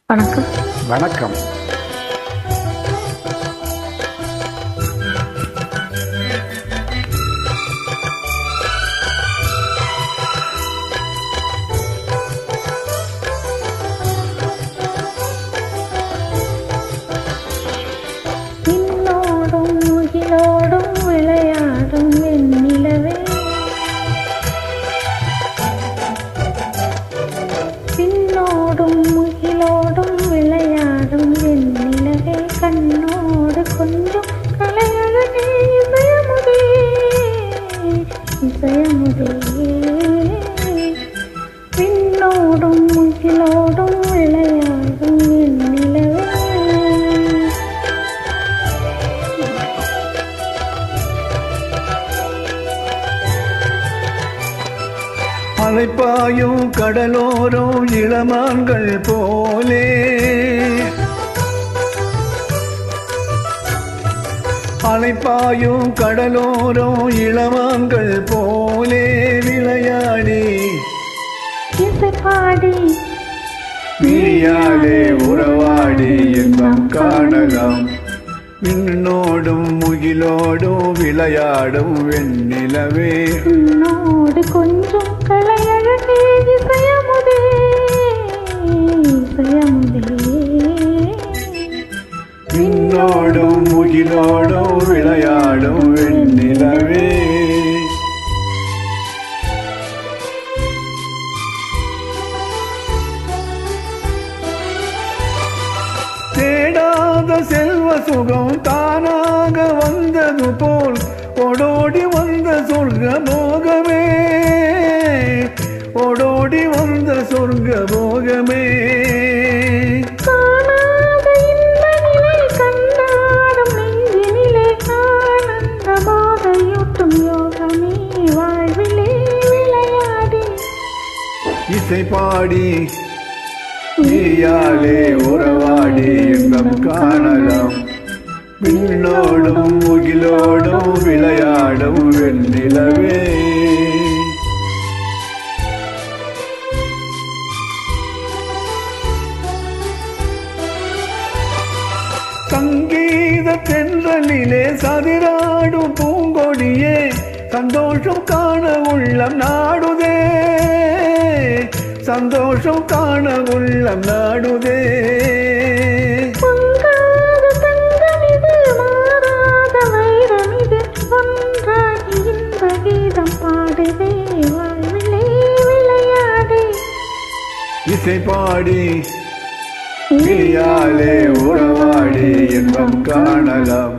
வணக்கம். வணக்கம். விண்ணோடும் முகிலோடும் விளையாடும் வெண்ணிலவே, விண்ணோடும் முகிலோடும் விளையாடும் வெண்ணிலவே, கண்ணோடு கொஞ்சம் கலையழகே இசையமுதே, இசையமுதே. விண்ணோடும் முகிலோடும் விளையாடும் வெண்ணிலவே. அலைப்பாயும் கடலோரம் இளமான்கள் போலே, அலைப்பாயும் கடலோரம் இளமான்கள் போலே விளையாடி இசைப்பாடி விளையாடே உறவாடி இன்பம் காணலாம். விண்ணோடும் முகிலோடும் விளையாடும் வெண்ணிலவே, உன்னோடு கொஞ்சம் கலையழகே இசையமுதே, இசையமுதே. விண்ணோடும் முகிலோடும் விளையாடும் வெண்ணிலவே. தேடாத செல்வ சுகம் தானாக வந்தது போல் ஓடோடி வந்த சொர்க்க போகமே, ஓடோடி வந்த சொர்க்க போகமே. காணாத இன்ப நிலை கண்டாடும் நெஞ்சினிலே ஆனந்தமாதையூட்டும் யோகமே, வாழ்விலே விளையாடி இசை பாடி நீயாலே உறவாடி இன்பம் காணலாம். விண்ணோடும் முகிலோடும் விளையாடும் வெண்ணிலவே. சங்கீத தென்றலிலே சதிராடும் பூங்கொடியே, சந்தோஷம் காண உள்ளம் நாடுதே, சந்தோஷம் காண உள்ளம் நாடுதே. பொங்காத தங்கமிது மாறாத வைரமிது, ஒன்றாகி இன்ப கீதம் பாடுதே, வாழ்விலே விளையாடி இசை பாடி நீயாலே உறவாடி இன்பம் காணலாம்.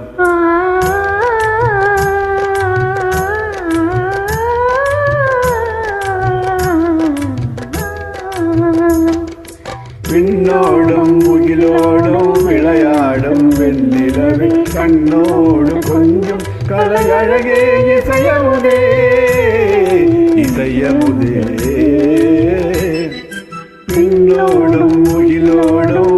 விண்ணோடும் முகிலோடும் விளையாடும் வெண்ணிலவே, கண்ணோடு கொஞ்சம் கலையழகே இசையமுதே, இசையமுதே. விண்ணோடும் முகிலோடும்